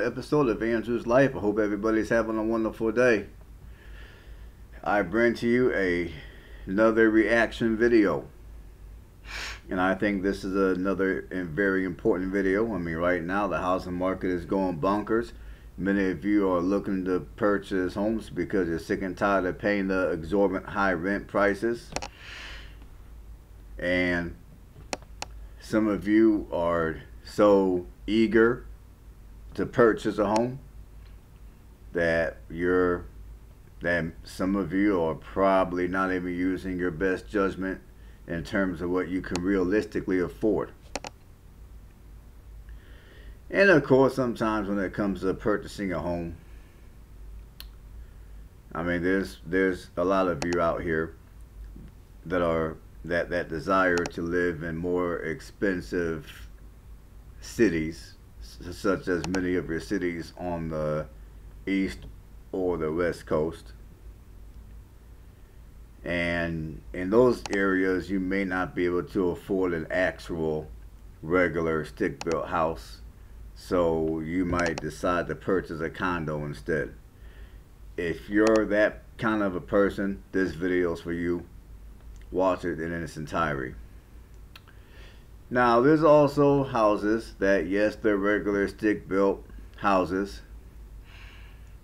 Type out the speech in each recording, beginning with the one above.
Episode of Andrew's Life. I hope everybody's having a wonderful day. I bring to you another reaction video, and I think this is another and very important video. I mean, right now the housing market is going bonkers. Many of you are looking to purchase homes because you're sick and tired of paying the exorbitant high rent prices, and some of you are so eager to purchase a home that some of you are probably not even using your best judgment in terms of what you can realistically afford. And of course, sometimes when it comes to purchasing a home, I mean, there's a lot of you out here that desire to live in more expensive cities, such as many of your cities on the east or the west coast. And in those areas, you may not be able to afford an actual regular stick-built house, so you might decide to purchase a condo instead. If you're that kind of a person, this video is for you. Watch it in its entirety. Now, there's also houses that, yes, they're regular stick-built houses.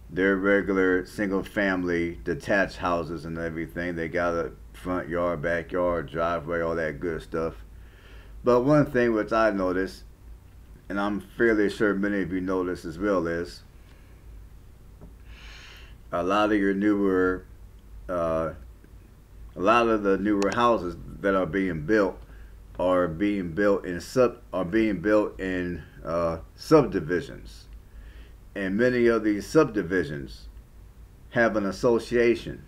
They're regular single-family detached houses and everything. They got a front yard, backyard, driveway, all that good stuff. But one thing which I noticed, and I'm fairly sure many of you notice as well, is a lot of the newer houses that are being built are being built in subdivisions, and many of these subdivisions have an association.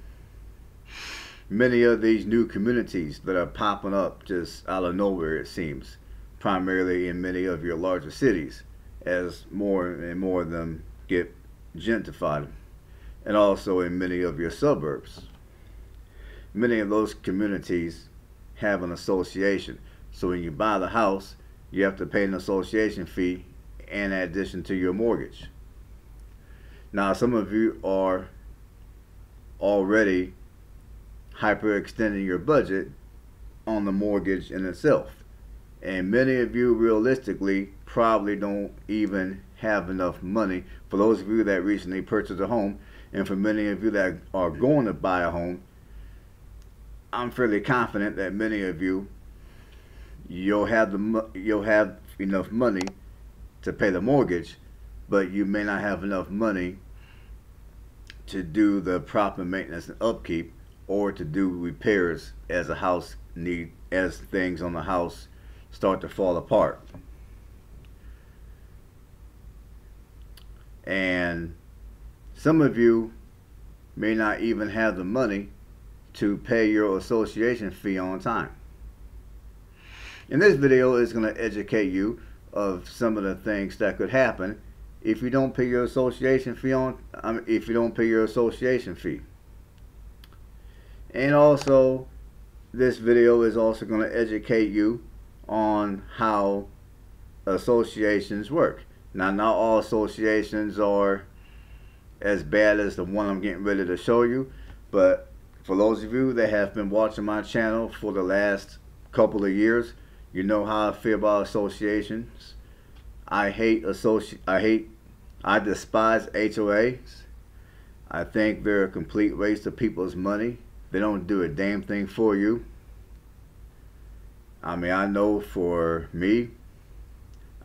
Many of these new communities that are popping up just out of nowhere, it seems, primarily in many of your larger cities, as more and more of them get gentrified, and also in many of your suburbs. Many of those communities have an association. So when you buy the house, you have to pay an association fee in addition to your mortgage. Now, some of you are already hyperextending your budget on the mortgage in itself. And many of you realistically probably don't even have enough money. For those of you that recently purchased a home, and for many of you that are going to buy a home, I'm fairly confident that many of you, you'll have enough money to pay the mortgage, but you may not have enough money to do the proper maintenance and upkeep, or to do repairs as things on the house start to fall apart. And some of you may not even have the money to pay your association fee on time. And this video is going to educate you of some of the things that could happen if you don't pay your association fee And also, this video is also going to educate you on how associations work. Now, not all associations are as bad as the one I'm getting ready to show you, but for those of you that have been watching my channel for the last couple of years, you know how I feel about associations. I despise HOAs. I think they're a complete waste of people's money. They don't do a damn thing for you. I mean, I know for me,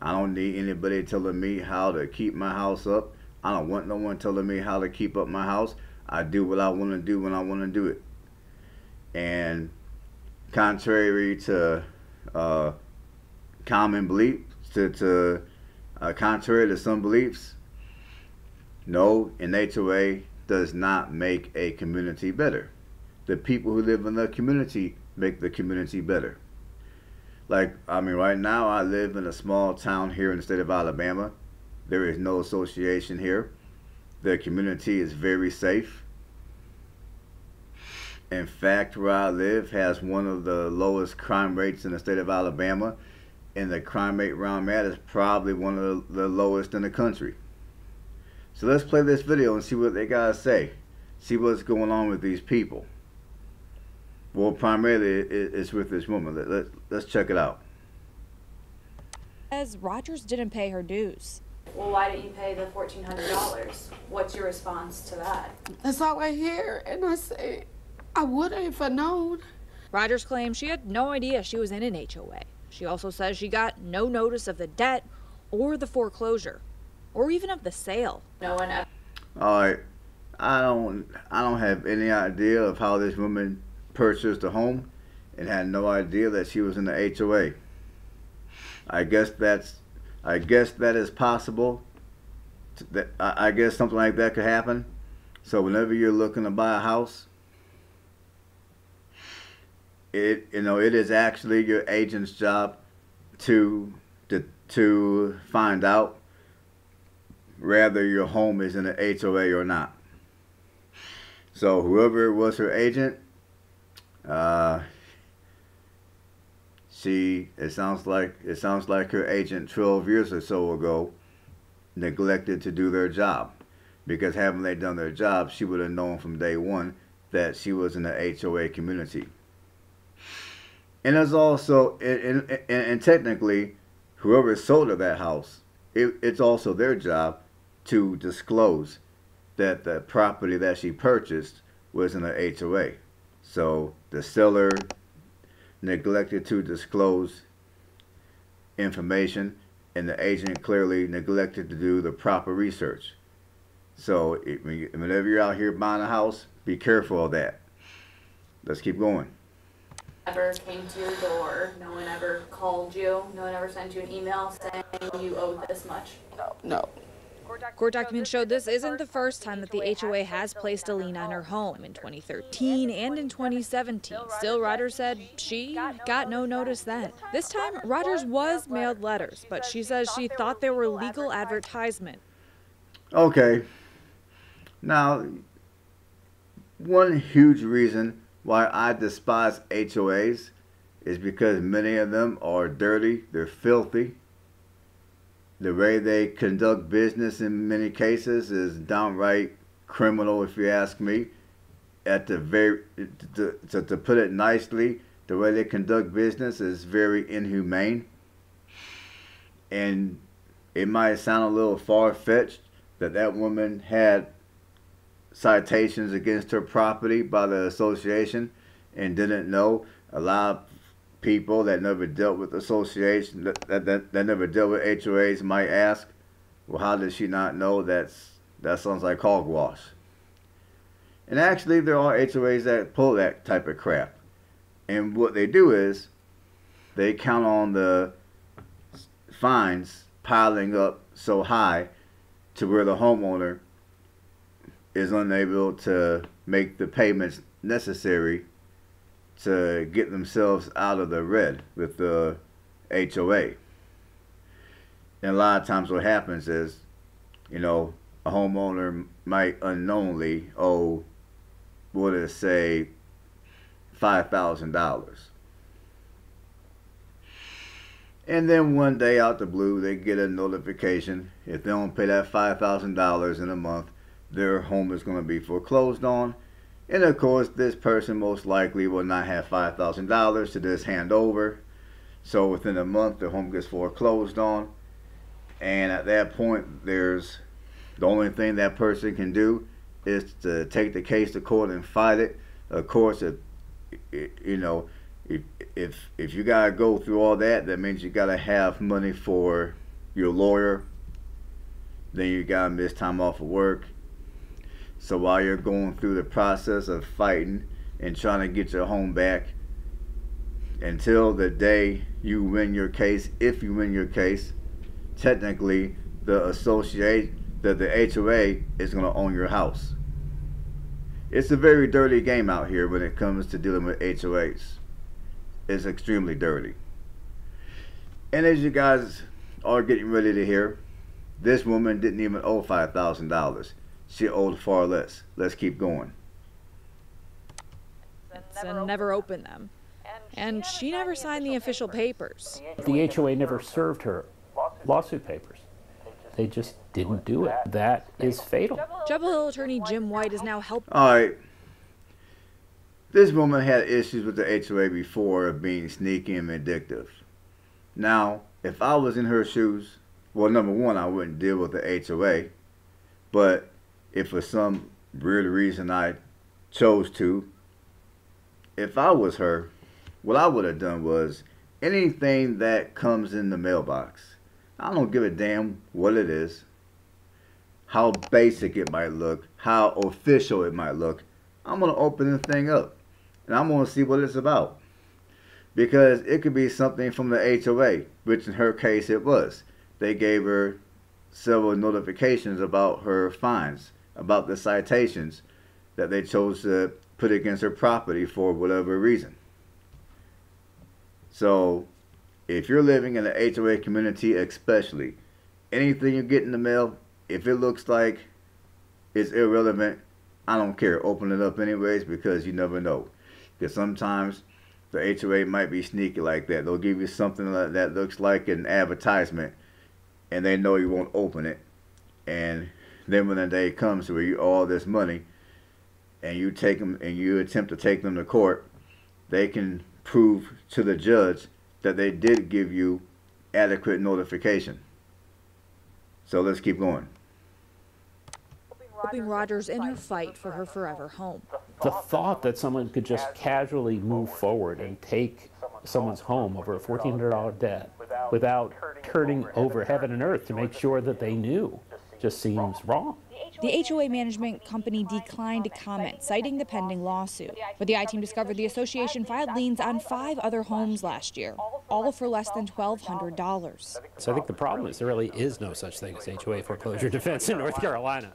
I don't need anybody telling me how to keep my house up. I don't want no one telling me how to keep up my house. I do what I want to do when I want to do it. And contrary to common beliefs, contrary to some beliefs, no, an HOA does not make a community better. The people who live in the community make the community better. Like, I mean, right now I live in a small town here in the state of Alabama. There is no association here. The community is very safe. In fact, where I live has one of the lowest crime rates in the state of Alabama, and the crime rate around that is probably one of the lowest in the country. So let's play this video and see what they gotta say. See what's going on with these people. Well, primarily it's with this woman. Let's check it out. As Rogers didn't pay her dues. Well, why didn't you pay the $1,400? What's your response to that? That's all I hear, and I say, I wouldn't if I known. Rogers claims she had no idea she was in an HOA. She also says she got no notice of the debt or the foreclosure or even of the sale. No one ever. All right, I don't have any idea of how this woman purchased a home and had no idea that she was in the HOA. I guess that is possible. I guess something like that could happen. So whenever you're looking to buy a house, it is actually your agent's job to find out whether your home is in an HOA or not. So whoever was her agent, it sounds like her agent 12 years or so ago neglected to do their job, because haven't they done their job, she would have known from day one that she was in the HOA community. And there's also, and technically, whoever sold her that house, it's also their job to disclose that the property that she purchased was in a HOA. So the seller neglected to disclose information, and the agent clearly neglected to do the proper research. So whenever you're out here buying a house, be careful of that. Let's keep going. Ever came to your door? No one ever called you? No one ever sent you an email saying you owe this much? No. Court documents showed this isn't the first time that the HOA has placed a lien on her home, in 2013 and in 2017. Still, Rogers said she got no notice then. This time, Rogers was mailed letters, but she says she thought they were legal advertisement. Okay. Now, one huge reason why I despise HOAs is because many of them are dirty, they're filthy. The way they conduct business in many cases is downright criminal, if you ask me. To put it nicely, the way they conduct business is very inhumane. And it might sound a little far-fetched that woman had citations against her property by the association and didn't know. A lot of people that never dealt with association, that never dealt with HOAs might ask, well, how did she not know? That sounds like hogwash. And actually, there are HOAs that pull that type of crap. And what they do is they count on the fines piling up so high to where the homeowner is unable to make the payments necessary to get themselves out of the red with the HOA. And a lot of times what happens is, a homeowner might unknowingly owe, what did it say, $5,000. And then one day out the blue, they get a notification. If they don't pay that $5,000 in a month, their home is going to be foreclosed on. And of course, this person most likely will not have $5,000 to just hand over. So within a month, the home gets foreclosed on. And at that point, the only thing that person can do is to take the case to court and fight it. Of course, if you gotta go through all that, that means you gotta have money for your lawyer. Then you gotta miss time off of work. So while you're going through the process of fighting and trying to get your home back, until the day you win your case, if you win your case, technically the HOA is going to own your house. It's a very dirty game out here when it comes to dealing with HOAs. It's extremely dirty. And as you guys are getting ready to hear, this woman didn't even owe $5,000. She owed far less. Let's keep going. And never opened them. And she never signed the official papers. The HOA never served her lawsuit papers. They just didn't do it. That is fatal. Chapel Hill attorney Jim White is now helping. All right. This woman had issues with the HOA before of being sneaky and vindictive. Now, if I was in her shoes, well, number one, I wouldn't deal with the HOA. But if for some weird reason I chose to, if I was her, what I would have done was anything that comes in the mailbox, I don't give a damn what it is, how basic it might look, how official it might look. I'm going to open the thing up and I'm going to see what it's about. Because it could be something from the HOA, which in her case it was. They gave her several notifications about her fines, about the citations that they chose to put against her property for whatever reason. So, if you're living in an HOA community especially, anything you get in the mail, if it looks like it's irrelevant, I don't care. Open it up anyways, because you never know. Because sometimes the HOA might be sneaky like that. They'll give you something that looks like an advertisement, and they know you won't open it. And then when the day comes where you owe all this money, and you take them and you attempt to take them to court, they can prove to the judge that they did give you adequate notification. So let's keep going. Helping Rogers in her fight for her forever home. The thought that someone could just casually move forward and take someone's home over a $1,400 debt without turning over heaven and earth to make sure that they knew just seems wrong. The HOA management company declined to comment, citing the pending lawsuit. But the I-Team discovered the association filed liens on 5 other homes last year, all for less than $1,200. So I think the problem is there really is no such thing as HOA foreclosure defense in North Carolina.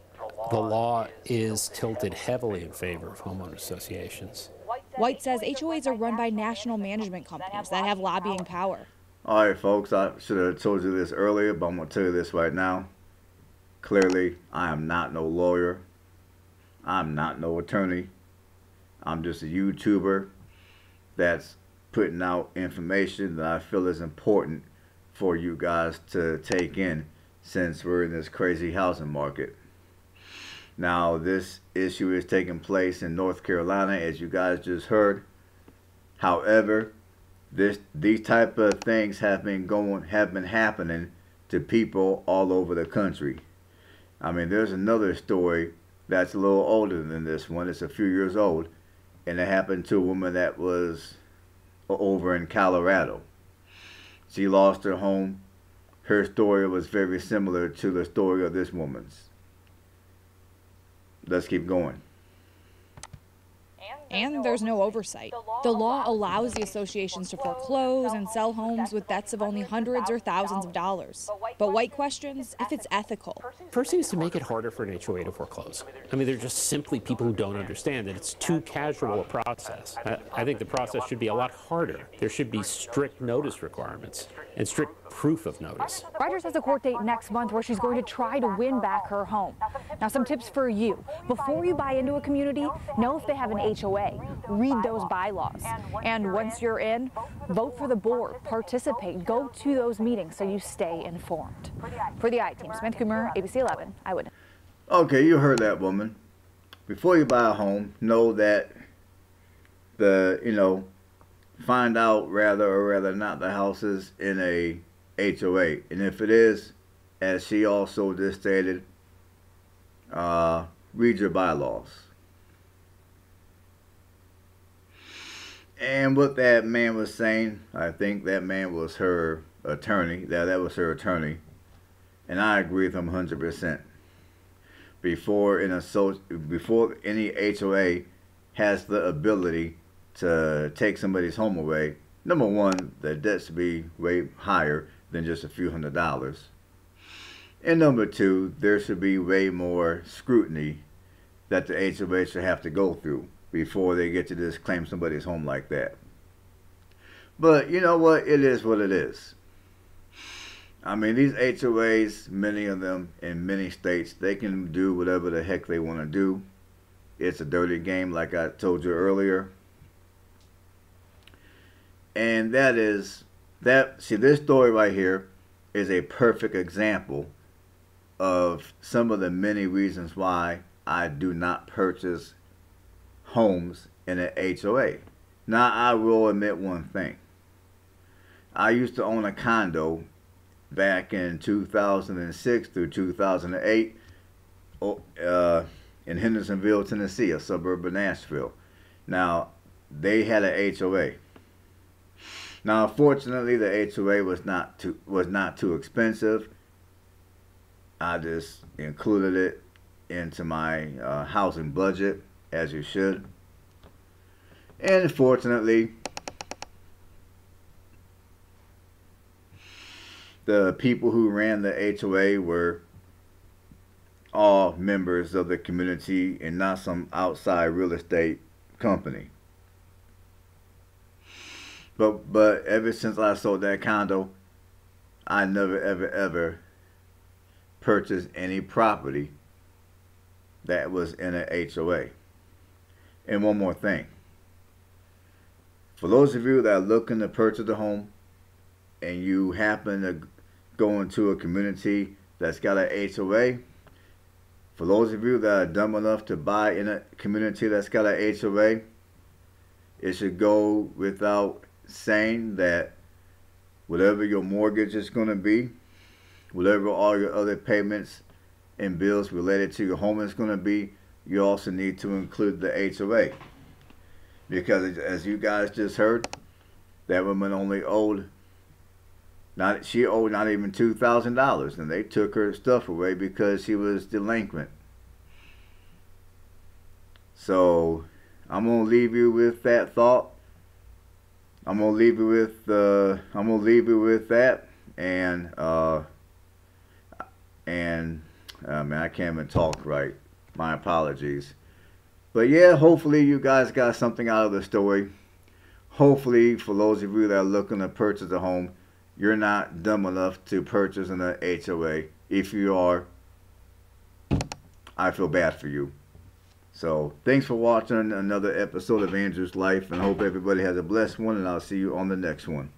The law is tilted heavily in favor of homeowner associations. White says HOAs are run by national management companies that have lobbying power. All right, folks, I should have told you this earlier, but I'm going to tell you this right now. Clearly, I am not no lawyer. I'm not no attorney. I'm just a YouTuber that's putting out information that I feel is important for you guys to take in, since we're in this crazy housing market. Now, this issue is taking place in North Carolina, as you guys just heard. However, these type of things have been happening to people all over the country. I mean, there's another story that's a little older than this one. It's a few years old, and it happened to a woman that was over in Colorado. She lost her home. Her story was very similar to the story of this woman's. Let's keep going. And there's no oversight. The law allows the associations to foreclose and sell homes with debts of only hundreds or thousands of dollars. But White questions if it's ethical. First seems to make it harder for an HOA to foreclose. I mean, they're just simply people who don't understand that it's too casual a process. I think the process should be a lot harder. There should be strict notice requirements and strict proof of notice. Rogers has a court date next month where she's going to try to win back her home. Now, some tips for you. Before you buy into a community, know if they have an HOA. Read those bylaws. And once you're in, vote for the board, participate, go to those meetings so you stay informed. For the I-Team, Samantha Coomer, ABC 11, Eyewitness. Okay, you heard that, woman. Before you buy a home, know that find out rather or rather not the house is in a HOA. And if it is, as she also just stated, read your bylaws. And what that man was saying, I think that man was her attorney. That was her attorney. And I agree with him 100%. Before any HOA has the ability to take somebody's home away, number one, the debt should be way higher than just a few $100s. And number two, there should be way more scrutiny that the HOA should have to go through before they get to just claim somebody's home like that. But you know what? It is what it is. I mean, these HOAs, many of them in many states, they can do whatever the heck they want to do. It's a dirty game, like I told you earlier. And see, this story right here is a perfect example of some of the many reasons why I do not purchase homes in an HOA. Now, I will admit one thing. I used to own a condo back in 2006 through 2008 in Hendersonville, Tennessee, a suburb of Nashville. Now, they had an HOA. Now, fortunately, the HOA was not too expensive. I just included it into my housing budget, as you should. And fortunately, the people who ran the HOA were all members of the community and not some outside real estate company. But ever since I sold that condo, I never ever purchased any property that was in an HOA. And one more thing. For those of you that are looking to purchase a home and you happen to go into a community that's got an HOA, for those of you that are dumb enough to buy in a community that's got an HOA, it should go without saying that whatever your mortgage is going to be, whatever all your other payments and bills related to your home is going to be, you also need to include the HOA. Because as you guys just heard, that woman only owed, she owed not even $2,000, and they took her stuff away because she was delinquent. So I'm gonna leave you with that thought. I'm gonna leave you with that, and man, I can't even talk right. My apologies. But yeah, hopefully you guys got something out of the story. Hopefully, for those of you that are looking to purchase a home, you're not dumb enough to purchase an HOA. If you are, I feel bad for you. So, thanks for watching another episode of Andrew's Life, and I hope everybody has a blessed one, and I'll see you on the next one.